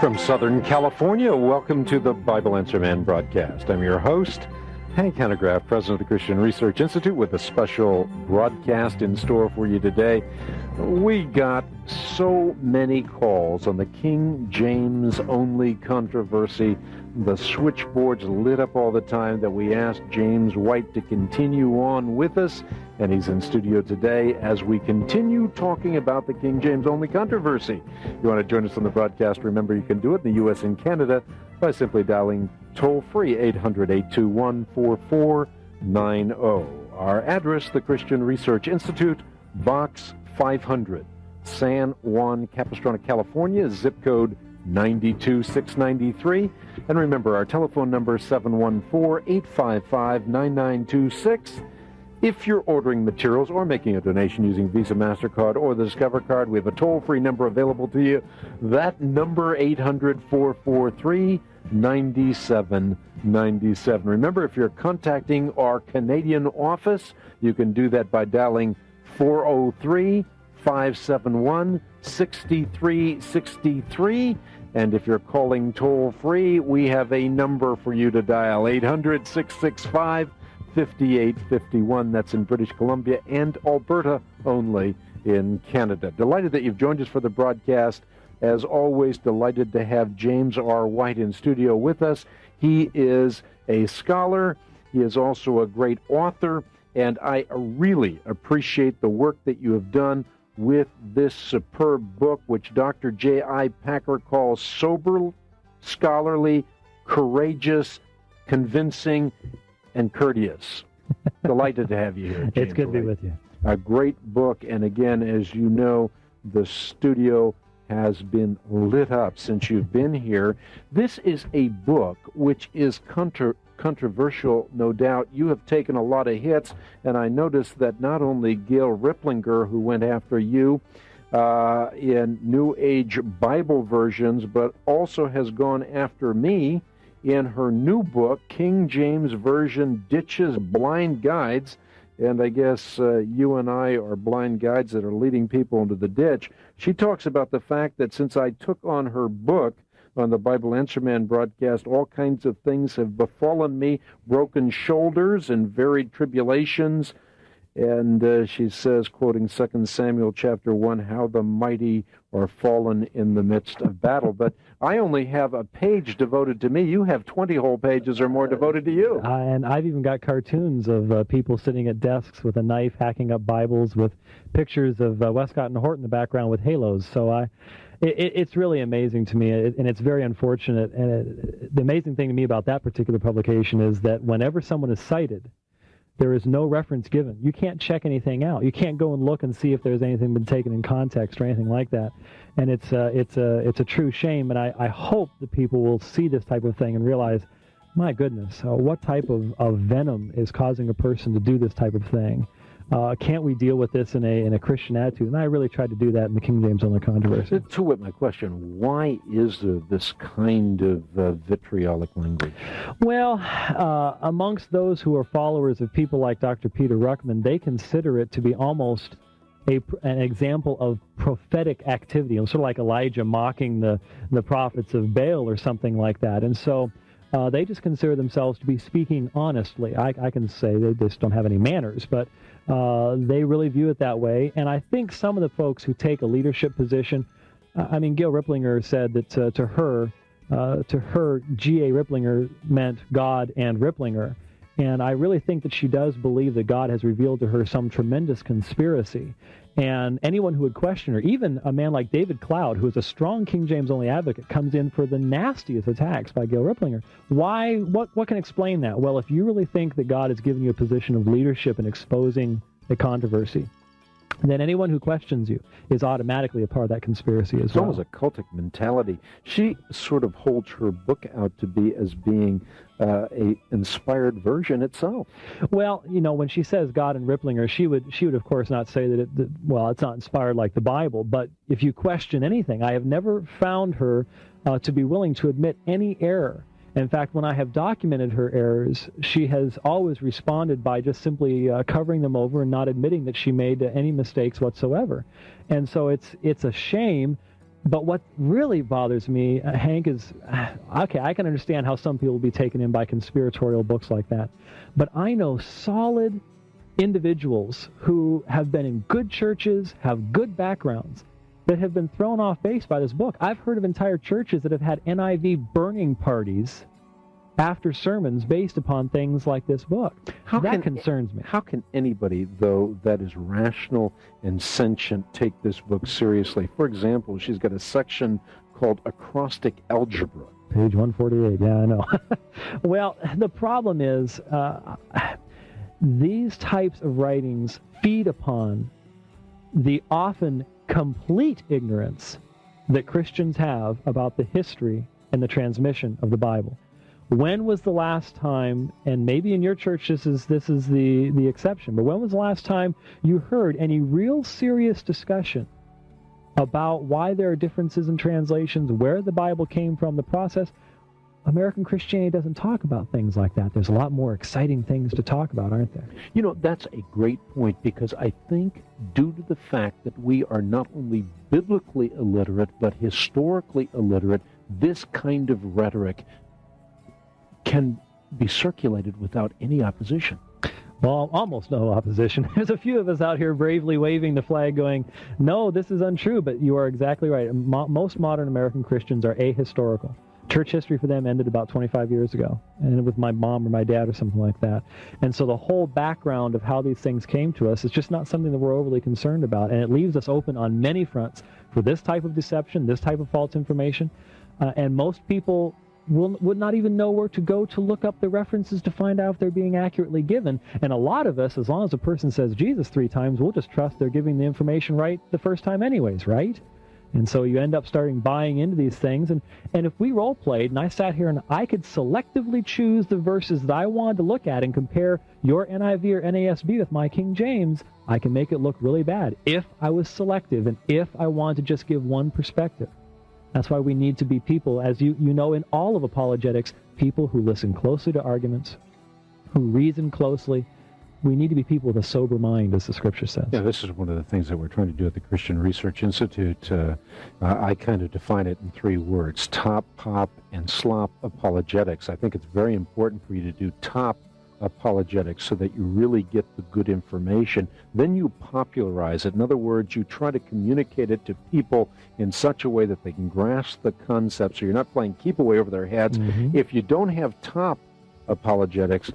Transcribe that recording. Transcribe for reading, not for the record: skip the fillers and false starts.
From Southern California, welcome to the Bible Answer Man broadcast. I'm your host, Hank Hanegraaff, president of the Christian Research Institute, with a special broadcast in store for you today. We got so many calls on the King James only controversy. The switchboards lit up all the time that we asked James White to continue on with us, and he's in studio today as we continue talking about the King James only controversy. If you want to join us on the broadcast, remember you can do it in the U.S. and Canada by simply dialing toll-free 800-821-4490. Our address, the Christian Research Institute, Box 500, San Juan Capistrano, California, zip code 92693. And remember, our telephone number is 714-855-9926. If you're ordering materials or making a donation using Visa, MasterCard, or the Discover card, we have a toll-free number available to you. That number, 800-443-9797. Remember, if you're contacting our Canadian office, you can do that by dialing 403-571-6363. And if you're calling toll-free, we have a number for you to dial, 800-665-5851. That's in British Columbia and Alberta only in Canada. Delighted that you've joined us for the broadcast. As always, delighted to have James R. White in studio with us. He is a scholar. He is also a great author, and I really appreciate the work that you have done with this superb book, which Dr. J.I. Packer calls sober, scholarly, courageous, convincing, and courteous. Delighted to have you here, James. It's good to be with you. A great book, and again, as you know, the studio has been lit up since you've been here. This is a book which is controversial, no doubt. You have taken a lot of hits, and I noticed that not only Gail Ripplinger, who went after you in New Age Bible versions, but also has gone after me in her new book, King James Version Ditches Blind Guides. And I guess you and I are blind guides that are leading people into the ditch. She talks about the fact that since I took on her book on the Bible Answer Man broadcast, all kinds of things have befallen me, broken shoulders and varied tribulations. And she says, quoting 2 Samuel chapter 1, how the mighty are fallen in the midst of battle. But I only have a page devoted to me. You have 20 whole pages or more devoted to you. And I've even got cartoons of people sitting at desks with a knife hacking up Bibles with pictures of Westcott and Hort in the background with halos. So it's really amazing to me, and it's very unfortunate. And the amazing thing to me about that particular publication is that whenever someone is cited, there is no reference given. You can't check anything out. You can't go and look and see if there's anything been taken in context or anything like that. And it's a true shame. And I hope that people will see this type of thing and realize, my goodness, what type of venom is causing a person to do this type of thing? Can't we deal with this in a Christian attitude? And I really tried to do that in the King James only controversy. To wit my question, why is there this kind of vitriolic language? Well, amongst those who are followers of people like Dr. Peter Ruckman, they consider it to be almost an example of prophetic activity, sort of like Elijah mocking the prophets of Baal or something like that. And so they just consider themselves to be speaking honestly. I can say they just don't have any manners, but they really view it that way. And I think some of the folks who take a leadership position, Gail Ripplinger said that to her, G.A. Ripplinger meant God and Ripplinger. And I really think that she does believe that God has revealed to her some tremendous conspiracy. And anyone who would question her, even a man like David Cloud, who is a strong King James only advocate, comes in for the nastiest attacks by Gail Ripplinger. Why? What can explain that? Well, if you really think that God has given you a position of leadership in exposing a controversy, then anyone who questions you is automatically a part of that conspiracy as well. It's almost a cultic mentality. She sort of holds her book out to be as being a inspired version itself. Well, when she says God and Ripplinger, she would of course not say that it's not inspired like the Bible. But if you question anything, I have never found her to be willing to admit any error. In fact, when I have documented her errors, she has always responded by just simply covering them over and not admitting that she made any mistakes whatsoever. And so it's a shame But what really bothers me, Hank, is, okay, I can understand how some people will be taken in by conspiratorial books like that. But I know solid individuals who have been in good churches, have good backgrounds, that have been thrown off base by this book. I've heard of entire churches that have had NIV burning parties after sermons based upon things like this book. That concerns me. How can anybody, though, that is rational and sentient take this book seriously? For example, she's got a section called Acrostic Algebra. Page 148, yeah, I know. Well, the problem is these types of writings feed upon the often complete ignorance that Christians have about the history and the transmission of the Bible. When was the last time, and maybe in your church this is the exception, but when was the last time you heard any real serious discussion about why there are differences in translations, where the Bible came from, the process? American Christianity doesn't talk about things like that. There's a lot more exciting things to talk about, aren't there? You know, that's a great point, because I think due to the fact that we are not only biblically illiterate, but historically illiterate, this kind of rhetoric can be circulated without any opposition. Well, almost no opposition. There's a few of us out here bravely waving the flag going, no, this is untrue, but you are exactly right. Most modern American Christians are ahistorical. Church history for them ended about 25 years ago, and with my mom or my dad or something like that. And so the whole background of how these things came to us is just not something that we're overly concerned about, and it leaves us open on many fronts for this type of deception, this type of false information, and most people would not even know where to go to look up the references to find out if they're being accurately given. And a lot of us, as long as a person says Jesus 3 times, we'll just trust they're giving the information right the first time anyways, right? And so you end up starting buying into these things. And if we role-played and I sat here and I could selectively choose the verses that I wanted to look at and compare your NIV or NASB with my King James, I can make it look really bad if I was selective and if I wanted to just give one perspective. That's why we need to be people, as you know, in all of apologetics, people who listen closely to arguments, who reason closely. We need to be people with a sober mind, as the Scripture says. Yeah, this is one of the things that we're trying to do at the Christian Research Institute. I kind of define it in 3 words: top, pop, and slop apologetics. I think it's very important for you to do top apologetics so that you really get the good information. Then you popularize it. In other words, you try to communicate it to people in such a way that they can grasp the concept, so you're not playing keep away over their heads. Mm-hmm. If you don't have top apologetics,